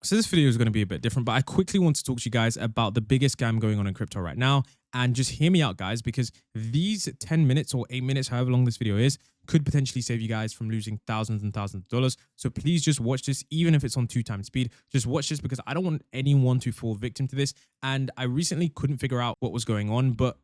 So this video is going to be a bit different, but I quickly want to talk to you guys about the biggest scam going on in crypto right now. And just hear me out, guys, because these 10 minutes or 8 minutes, however long this video is, could potentially save you guys from losing thousands and thousands of dollars. So please just watch this, even if it's on 2 times speed. Just watch this because I don't want anyone to fall victim to this. And I recently couldn't figure out what was going on, but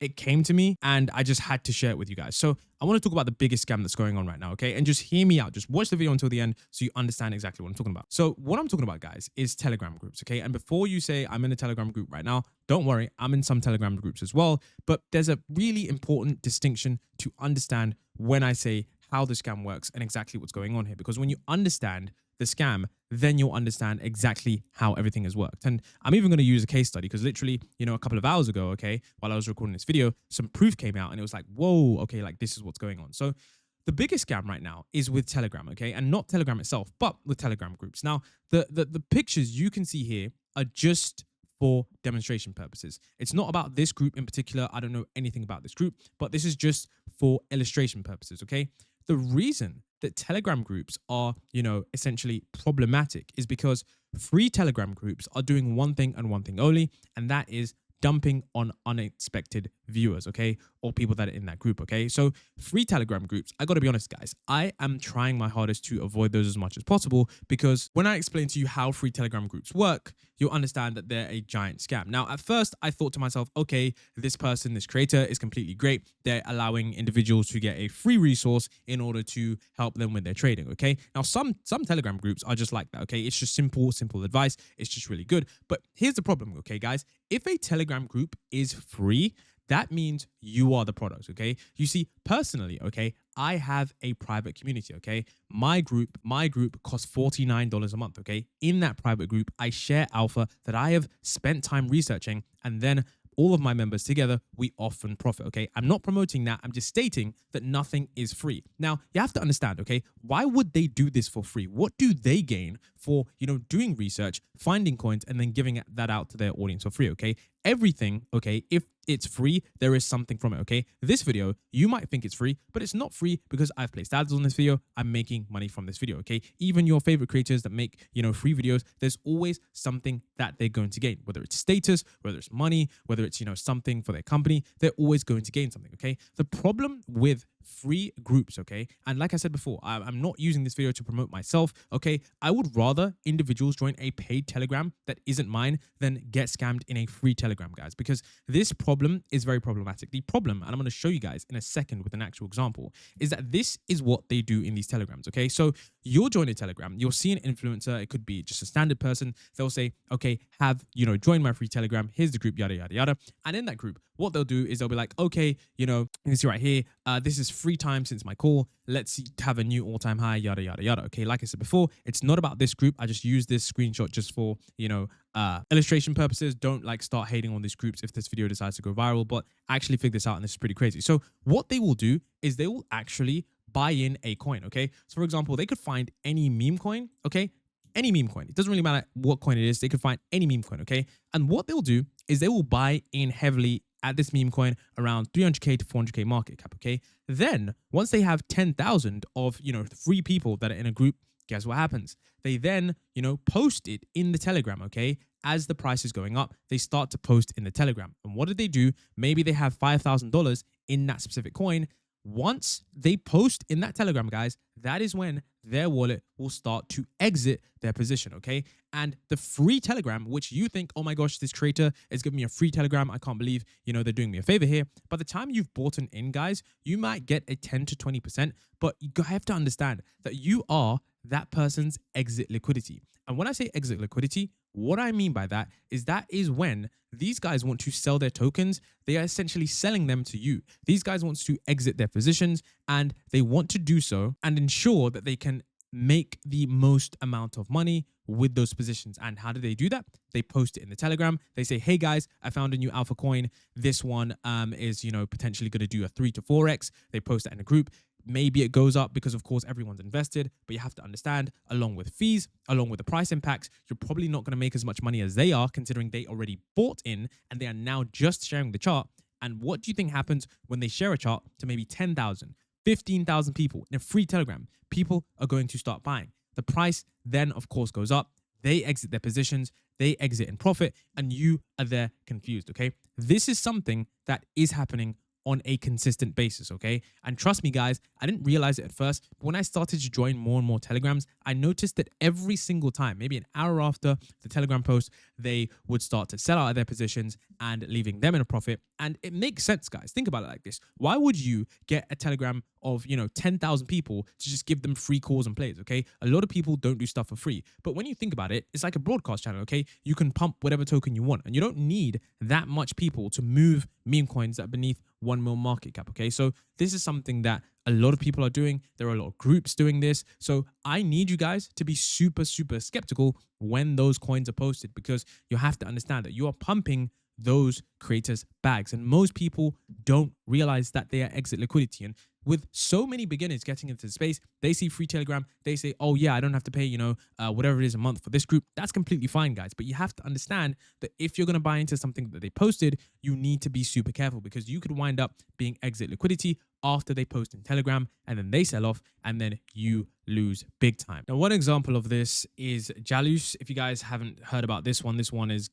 it came to me and I just had to share it with you guys. So I want to talk about the biggest scam that's going on right now, okay? And just hear me out. Just watch the video until the end so you understand exactly what I'm talking about. So what I'm talking about, guys, is Telegram groups, okay? And before you say I'm in a Telegram group right now, don't worry, I'm in some Telegram groups as well. But there's a really important distinction to understand when I say how the scam works and exactly what's going on here. Because when you understand the scam, then you'll understand exactly how everything has worked. And I'm even going to use a case study because literally, a couple of hours ago, okay, while I was recording this video, some proof came out and it was like, whoa, okay, like this is what's going on. So the biggest scam right now is with Telegram, okay, and not Telegram itself, but with Telegram groups. Now, the pictures you can see here are just for demonstration purposes. It's not about this group in particular. I don't know anything about this group, but this is just for illustration purposes, okay? The reason that Telegram groups are, essentially problematic is because free Telegram groups are doing one thing and one thing only, and that is dumping on unexpected viewers, okay? Or people that are in that group, okay? So free Telegram groups, I gotta be honest, guys, I am trying my hardest to avoid those as much as possible because when I explain to you how free Telegram groups work, you'll understand that they're a giant scam. Now, at first, I thought to myself, okay, this person, this creator is completely great. They're allowing individuals to get a free resource in order to help them with their trading, okay? Now, some Telegram groups are just like that, okay? It's just simple advice. It's just really good. But here's the problem, okay, guys? If a Telegram group is free, that means you are the product, okay? You see, personally, okay, I have a private community, okay? My group costs $49 a month, okay? In that private group, I share alpha that I have spent time researching, and then all of my members together, we often profit, okay? I'm not promoting that. I'm just stating that nothing is free. Now, you have to understand, okay? Why would they do this for free? What do they gain for, doing research, finding coins, and then giving that out to their audience for free, okay? Everything, okay, if it's free, there is something from it, okay? This video, you might think it's free, but it's not free because I've placed ads on this video. I'm making money from this video, okay? Even your favorite creators that make, free videos, there's always something that they're going to gain, whether it's status, whether it's money, whether it's, something for their company, they're always going to gain something, okay? The problem with free groups, okay? And like I said before, I'm not using this video to promote myself, okay? I would rather individuals join a paid Telegram that isn't mine than get scammed in a free Telegram, guys, because this problem is very problematic. The problem, and I'm going to show you guys in a second with an actual example, is that this is what they do in these Telegrams, okay? So you'll join a Telegram, you'll see an influencer, it could be just a standard person, they'll say, okay, join my free Telegram, here's the group, yada, yada, yada. And in that group, what they'll do is they'll be like, okay, you can see right here, this is free time since my call. Let's have a new all-time high, yada, yada, yada. Okay, like I said before, it's not about this group. I just use this screenshot just for, illustration purposes. Don't start hating on these groups if this video decides to go viral, but I actually figured this out and this is pretty crazy. So what they will do is they will actually buy in a coin, okay? So for example, they could find any meme coin, okay? Any meme coin. It doesn't really matter what coin it is. They could find any meme coin, okay? And what they'll do is they will buy in heavily at this meme coin around 300K to 400K market cap, okay? Then once they have 10,000 of, 3 people that are in a group, guess what happens? They then, post it in the Telegram, okay? As the price is going up, they start to post in the Telegram. And what did they do? Maybe they have $5,000 in that specific coin. Once they post in that Telegram, guys, that is when their wallet will start to exit their position, okay? And the free Telegram, which you think, oh my gosh, this creator is giving me a free Telegram. I can't believe, they're doing me a favor here. By the time you've bought in, guys, you might get a 10 to 20%, but you have to understand that you are that person's exit liquidity. And when I say exit liquidity, what I mean by that is when these guys want to sell their tokens, they are essentially selling them to you. These guys want to exit their positions and they want to do so and ensure that they can make the most amount of money with those positions. And how do they do that? They post it in the Telegram. They say, hey guys, I found a new alpha coin. This one is, potentially going to do a 3 to 4x. They post that in a group. Maybe it goes up because, of course, everyone's invested, but you have to understand, along with fees, along with the price impacts, you're probably not going to make as much money as they are, considering they already bought in and they are now just sharing the chart. And what do you think happens when they share a chart to maybe 10,000, 15,000 people in a free Telegram? People are going to start buying. The price then, of course, goes up. they exit their positions, they exit in profit, and you are there confused, okay? This is something that is happening on a consistent basis, okay? And trust me, guys, I didn't realize it at first, but when I started to join more and more Telegrams, I noticed that every single time, maybe an hour after the Telegram post, they would start to sell out of their positions and leaving them in a profit. And it makes sense, guys. Think about it like this. Why would you get a Telegram of, 10,000 people to just give them free calls and plays, okay? A lot of people don't do stuff for free. But when you think about it, it's like a broadcast channel, okay? You can pump whatever token you want, and you don't need that much people to move meme coins that are beneath 1 mil market cap, okay? So this is something that a lot of people are doing. There are a lot of groups doing this. So I need you guys to be super, super skeptical when those coins are posted, because you have to understand that you are pumping those creators' bags. And most people don't realize that they are exit liquidity. And with so many beginners getting into the space, they see free Telegram, they say, oh yeah, I don't have to pay, whatever it is a month for this group. That's completely fine, guys. But you have to understand that if you're going to buy into something that they posted, you need to be super careful, because you could wind up being exit liquidity after they post in Telegram, and then they sell off, and then you lose big time. Now, one example of this is Jalous. If you guys haven't heard about this one is,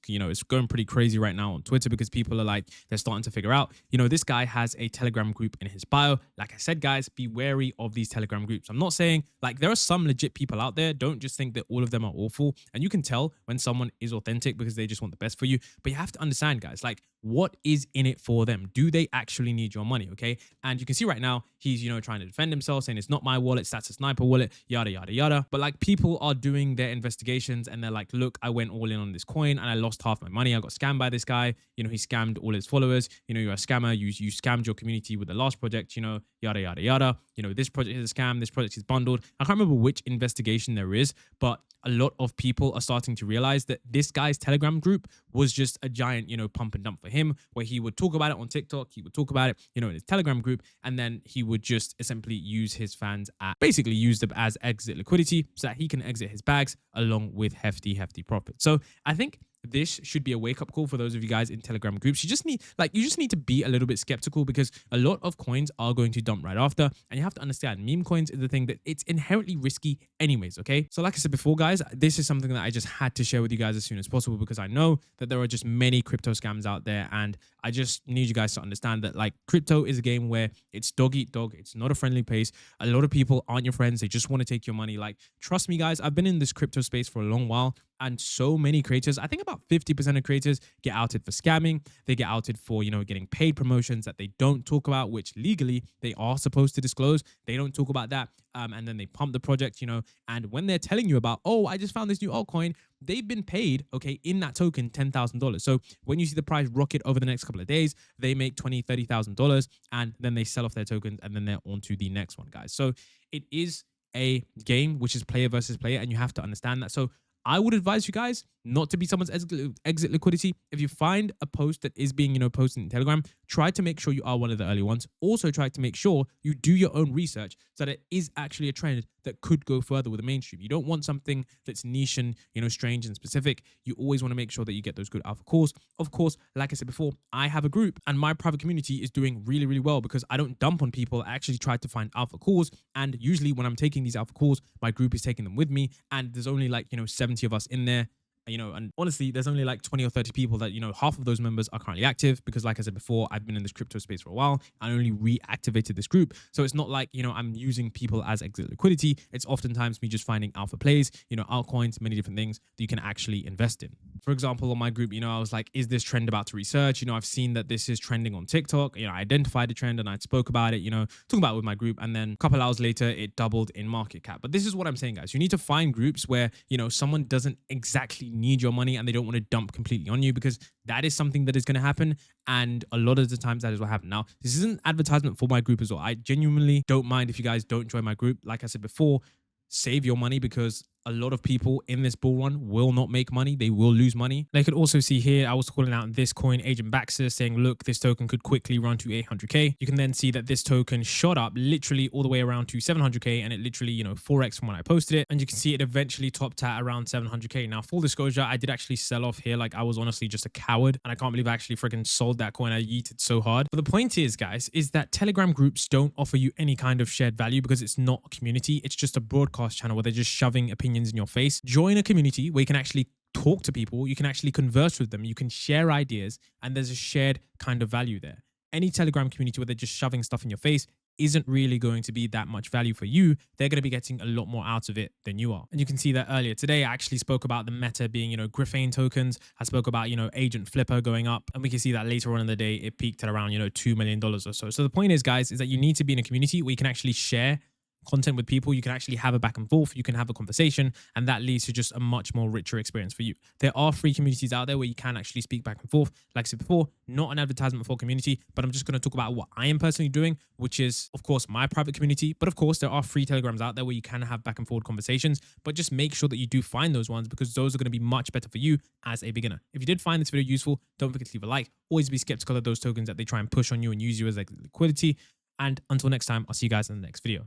it's going pretty crazy right now on Twitter, because people are like, they're starting to figure out, this guy has a Telegram group in his bio. Like I said, guys, be wary of these Telegram groups. I'm not saying, like, there are some legit people out there. Don't just think that all of them are awful. And you can tell when someone is authentic because they just want the best for you. But you have to understand, guys, like, what is in it for them? Do they actually need your money? Okay. And you can see right now, he's, trying to defend himself, saying it's not my wallet, that's a sniper wallet, yada, yada, yada. But like, people are doing their investigations and they're like, look, I went all in on this coin and I lost half my money. I got scammed by this guy. He scammed all his followers. You're a scammer. You scammed your community with the last project, yada, yada, yada. This project is a scam. This project is bundled. I can't remember which investigation there is, but a lot of people are starting to realize that this guy's Telegram group was just a giant, pump and dump for him, where he would talk about it on TikTok. He would talk about it, in his Telegram group. And then he would just essentially use his fans basically use them as exit liquidity so that he can exit his bags along with hefty profit. So I think this should be a wake-up call for those of you guys in Telegram groups. You just need to be a little bit skeptical, because a lot of coins are going to dump right after. And you have to understand, meme coins is the thing that it's inherently risky anyways, okay? So like I said before, guys, this is something that I just had to share with you guys as soon as possible, because I know that there are just many crypto scams out there. And I just need you guys to understand that, like, crypto is a game where it's dog eat dog. It's not a friendly pace. A lot of people aren't your friends. They just want to take your money. Like, trust me, guys, I've been in this crypto space for a long while. And so many creators, I think about 50% of creators get outed for scamming. They get outed for, getting paid promotions that they don't talk about, which legally they are supposed to disclose. They don't talk about that. And then they pump the project, and when they're telling you about, oh, I just found this new altcoin, they've been paid, okay, in that token, $10,000. So when you see the price rocket over the next couple of days, they make $20,000, $30,000, and then they sell off their tokens, and then they're on to the next one, guys. So it is a game which is player versus player, and you have to understand that. So I would advise you guys not to be someone's exit liquidity. If you find a post that is being, posted in Telegram, try to make sure you are one of the early ones. Also, try to make sure you do your own research so that it is actually a trend that could go further with the mainstream. You don't want something that's niche and, strange and specific. You always want to make sure that you get those good alpha calls. Of course, like I said before, I have a group and my private community is doing really, really well, because I don't dump on people. I actually try to find alpha calls. And usually when I'm taking these alpha calls, my group is taking them with me. And there's only like, 70 of us in there. And honestly, there's only like 20 or 30 people that, half of those members are currently active, because like I said before, I've been in this crypto space for a while. I only reactivated this group. So it's not like, I'm using people as exit liquidity. It's oftentimes me just finding alpha plays, altcoins, many different things that you can actually invest in. For example, on my group, I was like, is this trend about to research? I've seen that this is trending on TikTok. I identified the trend and I spoke about it, talking about it with my group. And then a couple hours later, it doubled in market cap. But this is what I'm saying, guys. You need to find groups where, someone doesn't exactly need your money and they don't want to dump completely on you, because that is something that is going to happen. And a lot of the times that is what happens. Now, this isn't advertisement for my group as well. I genuinely don't mind if you guys don't join my group. Like I said before, save your money, because a lot of people in this bull run will not make money. They will lose money. They could also see here, I was calling out this coin, Agent Baxter, saying, look, this token could quickly run to 800K. You can then see that this token shot up literally all the way around to 700K, and it literally, 4x from when I posted it. And you can see it eventually topped at around 700K. Now, full disclosure, I did actually sell off here. Like, I was honestly just a coward, and I can't believe I actually freaking sold that coin. I yeeted so hard. But the point is, guys, is that Telegram groups don't offer you any kind of shared value, because it's not a community. It's just a broadcast channel where they're just shoving opinions opinions in your face. Join a community where you can actually talk to people, you can actually converse with them, you can share ideas, and there's a shared kind of value there. Any Telegram community where they're just shoving stuff in your face isn't really going to be that much value for you. They're going to be getting a lot more out of it than you are. And you can see that earlier today, I actually spoke about the meta being, Griffane tokens. I spoke about, Agent Flipper going up. And we can see that later on in the day, it peaked at around, $2 million or so. So the point is, guys, is that you need to be in a community where you can actually share content with people. You can actually have a back and forth, you can have a conversation, and that leads to just a much more richer experience for you. There are free communities out there where you can actually speak back and forth. Like I said before, not an advertisement for community, but I'm just going to talk about what I am personally doing, which is of course my private community. But of course there are free Telegrams out there where you can have back and forth conversations, but just make sure that you do find those ones, because those are going to be much better for you as a beginner. If you did find this video useful, don't forget to leave a like. Always be skeptical of those tokens that they try and push on you and use you as like liquidity. And until next time, I'll see you guys in the next video.